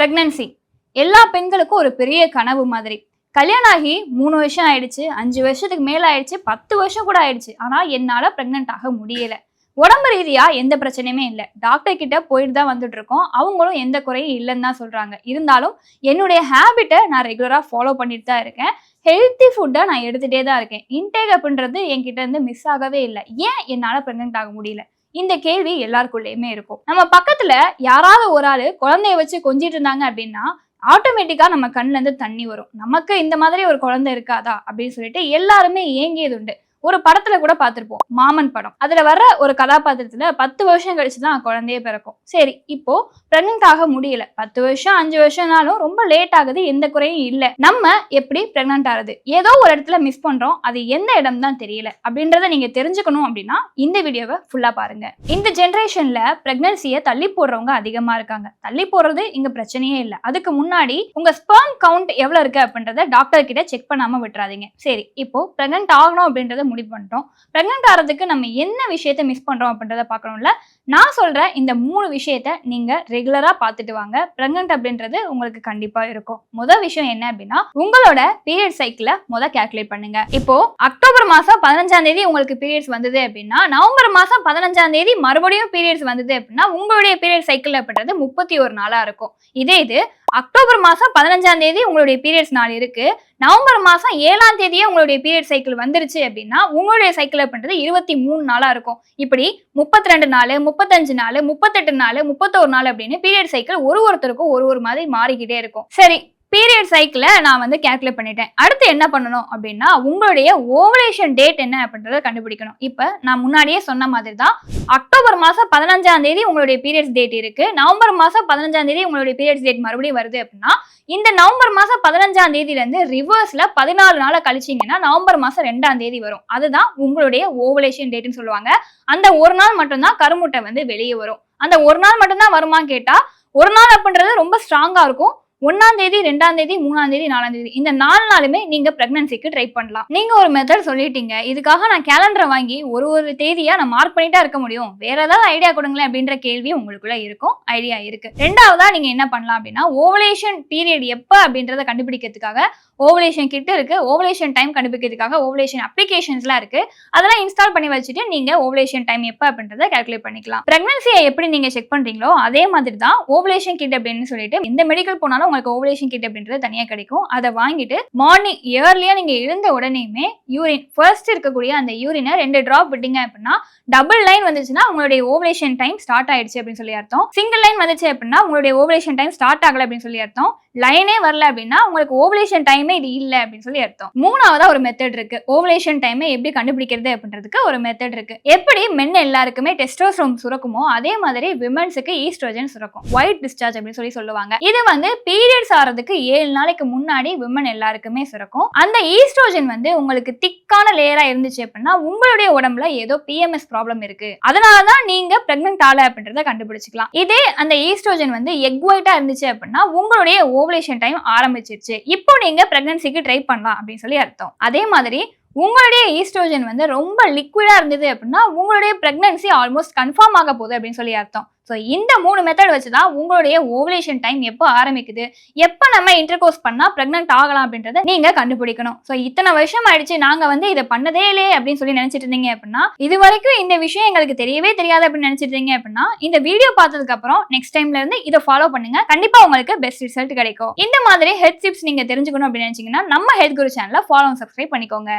Pregnancy எல்லா பெண்களுக்கும் ஒரு பெரிய கனவு மாதிரி. கல்யாணம் ஆகி 3 வருஷம் ஆயிடுச்சு, 5 வருஷத்துக்கு மேல ஆயிடுச்சு, 10 வருஷம் கூட ஆயிடுச்சு. ஆனா என்னால பிரெக்னன்ட் ஆக முடியல. உடம்பு ரீதியா எந்த பிரச்சனையுமே இல்லை. டாக்டர் கிட்ட போயிட்டு தான் வந்துட்டு இருக்கோம். அவங்களும் எந்த குறையும் இல்லைன்னு தான் சொல்றாங்க. இருந்தாலும் என்னுடைய ஹேபிட்டை நான் ரெகுலரா ஃபாலோ பண்ணிட்டு தான் இருக்கேன். ஹெல்த்தி ஃபுட்டை நான் எடுத்துகிட்டே தான் இருக்கேன். இன்டேக் அப்படின்றது என்கிட்ட இருந்து மிஸ் ஆகவே இல்லை. ஏன் என்னால் ப்ரெக்னென்ட் ஆக முடியல? இந்த கேள்வி எல்லாருக்குள்ளேயுமே இருக்கும். நம்ம பக்கத்துல யாராவது ஒரு ஆளு குழந்தைய வச்சு கொஞ்சிட்டு இருந்தாங்க அப்படின்னா ஆட்டோமேட்டிக்கா நம்ம கண்ணுல இருந்து தண்ணி வரும். நமக்கு இந்த மாதிரி ஒரு குழந்தை இருக்காதா அப்படின்னு சொல்லிட்டு எல்லாருமே ஏங்கியது உண்டு. ஒரு படத்துல கூட பார்த்திருப்போம், மாமன் படம். அதுல வர்ற ஒரு கதாபாத்திரத்துல 10 வருஷம் கழிச்சுதான் குழந்தையே பிறக்கும். சரி, இப்போ பிரெக்னென்ட் ஆக முடியல, 10 வருஷம் 5 வருஷம்னாலும் ரொம்ப லேட் ஆகுது, எந்த குறையும் இல்லை. நம்ம எப்படி பிரெக்னென்ட் ஆகுது? ஏதோ ஒரு இடத்துல மிஸ் பண்றோம், அது எந்த இடம் தான் தெரியல அப்படின்றத நீங்க தெரிஞ்சுக்கணும் அப்படின்னா இந்த வீடியோவை ஃபுல்லா பாருங்க. இந்த ஜென்ரேஷன்ல பிரெக்னன்சியை தள்ளி போடுறவங்க அதிகமா இருக்காங்க. தள்ளி போடுறது இங்க பிரச்சனையே இல்லை. அதுக்கு முன்னாடி உங்க ஸ்பெர்ம் கவுண்ட் எவ்வளவு இருக்கு அப்படின்றத டாக்டர் கிட்ட செக் பண்ணாம விட்டுறாதீங்க. சரி, இப்போ பிரெக்னென்ட் ஆகணும் அப்படின்றத முடிவு பண்ணிட்டோம். பிரெக்னென்ட் ஆகிறதுக்கு நம்ம என்ன விஷயத்தை மிஸ் பண்றோம் அப்படின்றத பார்க்கணும்ல. நான் சொல்ற இந்த 3 விஷயத்தை நீங்க ரெகுலரா பார்த்துட்டு வாங்க. பிரெக்னென்ட் அப்படின்றது உங்களுக்கு கண்டிப்பா இருக்கும். முதல் விஷயம் என்ன அப்படின்னா, உங்களோட பீரியட் சைக்கிளை கால்குலேட் பண்ணுங்க. இப்போ அக்டோபர் மாசம் 15ஆம் தேதி உங்களுக்கு பீரியட்ஸ் வந்தது அப்படின்னா, நவம்பர் மாசம் 15ஆம் தேதி மறுபடியும் பீரியட்ஸ் வந்தது அப்படின்னா உங்களுடைய பீரியட் சைக்கிள் அப்படின்றது 31 நாளா இருக்கும். இதே இது அக்டோபர் மாசம் 15ஆம் தேதி உங்களுடைய பீரியட்ஸ் நாள் இருக்கு, நவம்பர் மாசம் 7ஆம் தேதியே உங்களுடைய பீரியட் சைக்கிள் வந்துருச்சு அப்படின்னா உங்களுடைய சைக்கிள் அப்படின்றது 23 நாளா இருக்கும். இப்படி 32 நாள், 35 நாள், 38 நாள், 31 நாள் அப்படின்னு பீரியட் சைக்கிள் ஒருத்தருக்கும் ஒரு மாதிரி மாறிக்கிட்டே இருக்கும். சரி, பீரியட் சைக்கிளை நான் கால்குலேட் பண்ணிட்டேன். அடுத்து என்ன பண்ணணும் அப்படின்னா, உங்களுடைய ஓவலேஷன் டேட் என்ன அப்படின்றத கண்டுபிடிக்கணும். இப்போ நான் முன்னாடியே சொன்ன மாதிரி தான், அக்டோபர் மாசம் 15ஆம் தேதி உங்களுடைய பீரியட்ஸ் டேட் இருக்கு, நவம்பர் மாசம் 15ஆம் தேதி உங்களுடைய பீரியட்ஸ் டேட் மறுபடியும் வருது அப்படின்னா, இந்த நவம்பர் மாசம் 15ஆம் தேதியில இருந்து ரிவர்ஸ்ல 14 நாளை கழிச்சிங்கன்னா நவம்பர் மாசம் 2ஆம் தேதி வரும். அதுதான் உங்களுடைய ஓவலேஷன் டேட்னு சொல்லுவாங்க. அந்த ஒரு நாள் மட்டும்தான் கருமுட்டை வெளியே வரும். அந்த ஒரு நாள் மட்டும்தான் வருமான்னு கேட்டா, ஒரு நாள் அப்படின்றது ரொம்ப ஸ்ட்ராங்கா இருக்கும். 1ஆம் தேதி, 2ஆம் தேதி, 3ஆம் தேதி, 4ஆம் தேதி இந்த 4 நாளுமே நீங்க பிரெக்னன்சிக்கு ட்ரை பண்ணலாம். நீங்க ஒரு மெத்தட் சொல்லிட்டீங்க, இதுக்காக நான் கேலண்டரை வாங்கி ஒரு தேதியா நான் மார்க் பண்ணிட்டா இருக்க முடியும், வேற ஏதாவது ஐடியா கொடுங்களேன் அப்படின்ற கேள்வி உங்களுக்குள்ள இருக்கும். ஐடியா இருக்கு. ரெண்டாவதா நீங்க என்ன பண்ணலாம் அப்படின்னா, ஓவலேஷன் பீரியட் எப்ப அப்படின்றத கண்டுபிடிக்கிறதுக்காக ஓவலேஷன் கிட் இருக்கு, ஓவலேஷன் டைம் கண்டுபிடிக்கிறதுக்காக ஓவலேஷன் அப்ளிகேஷன்ஸ்லாம் இருக்கு. அதெல்லாம் இன்ஸ்டால் பண்ணி வச்சுட்டு நீங்க ஓவலேஷன் டைம் எப்ப அப்படின்றத கால்குலேட் பண்ணிக்கலாம். பிரெக்னன்சியை எப்படி நீங்க செக் பண்றீங்களோ அதே மாதிரி தான் ஓவலேஷன் கிட் அப்படின்னு சொல்லிட்டு இந்த மெடிக்கல் போனாலும் உங்களுக்கு ஓவலேஷன் கிட் அப்படின்றது தனியா கிடைக்கும். அதை வாங்கிட்டு மார்னிங் இயர்லியா நீங்க எழுந்த உடனேயுமே யூரின் ஃபர்ஸ்ட் இருக்கக்கூடிய அந்த யூரினை 2 டிராப் விட்டீங்க அப்படின்னா, டபுள் லைன் வந்துச்சுன்னா உங்களுடைய ஓவலேஷன் டைம் ஸ்டார்ட் ஆயிடுச்சு அப்படின்னு சொல்லி அர்த்தம். சிங்கிள் லைன் வந்துச்சு அப்படின்னா உங்களுடைய ஓவலேஷன் டைம் ஸ்டார்ட் ஆகல அப்படின்னு சொல்லி அர்த்தம். லைனே வரல அப்படின்னா உங்களுக்கு ஓவலேஷன் டைமே இது இல்ல அப்படின்னு சொல்லி அர்த்தம். மூணாவதா ஒரு மெத்தட் இருக்கு. ஓவலேஷன் டைமை எப்படி கண்டுபிடிக்கிறது அப்படின்றதுக்கு ஒரு மெத்தட் இருக்கு. எப்படி மென் எல்லாருக்குமே டெஸ்டோஸ்டெரோன் சுரக்குமோ அதே மாதிரி விமென்ஸுக்கு ஈஸ்ட்ரோஜன் சுரக்கும். ஒயிட் டிஸ்சார்ஜ் அப்படின்னு சொல்லுவாங்க. இது பீரியட்ஸ் ஆறதுக்கு 7 நாளைக்கு முன்னாடி விமன் எல்லாருக்குமே சுரக்கும். அந்த ஈஸ்ட்ரோஜன் உங்களுக்கு திக்கான லேயரா இருந்துச்சு அப்படின்னா உங்களுடைய உடம்புல ஏதோ PMS ப்ராப்ளம் இருக்கு, அதனாலதான் நீங்க பிரெக்னென்ட் ஆல அப்படின்றத கண்டுபிடிச்சிக்கலாம். இதே அந்த ஈஸ்ட்ரோஜன் எக் ஒயிட்டா இருந்துச்சு அப்படின்னா உங்களுடைய ஓவலேஷன் டைம் ஆரம்பிச்சிருச்சு, இப்போ நீங்க பிரெக்னன்சிக்கு ட்ரை பண்ணலாம் அப்படின்னு சொல்லி அர்த்தம். அதே மாதிரி உங்களுடைய ஈஸ்ட்ரோஜன் ரொம்ப லிக்விடா இருந்தது அப்படின்னா உங்களுடைய பிரெக்னன்சி ஆல்மோஸ்ட் கன்ஃபார்ம் ஆக போகுது அப்படின்னு சொல்லி அர்த்தம். ஸோ இந்த 3 மெத்தட் வச்சுதான் உங்களுடைய ஓவலேஷன் டைம் எப்போ ஆரம்பிக்குது, எப்போ நம்ம இன்டர்கோர்ஸ் பண்ணா பிரெக்னென்ட் ஆகலாம் அப்படின்றத நீங்க கண்டுபிடிக்கணும். ஸோ இத்தனை வருஷம் ஆயிடுச்சு, நாங்க இதை பண்ணதே இல்லையே அப்படின்னு சொல்லி நினைச்சிட்டு இருந்தீங்க அப்படின்னா, இது வரைக்கும் இந்த விஷயம் எங்களுக்கு தெரியவே தெரியாது அப்படின்னு நினைச்சிட்டு இருந்தீங்க அப்படின்னா, இந்த வீடியோ பார்த்ததுக்கு அப்புறம் நெக்ஸ்ட் டைம்ல இருந்து இதை ஃபாலோ பண்ணுங்க. கண்டிப்பா உங்களுக்கு பெஸ்ட் ரிசல்ட் கிடைக்கும். இந்த மாதிரி ஹெல்த் டிப்ஸ் நீங்க தெரிஞ்சுக்கணும் அப்படின்னு நினைச்சீங்கன்னா நம்ம ஹெல்த் குரு சேனலை ஃபாலோ சப்ஸ்கிரைப் பண்ணிக்கோங்க.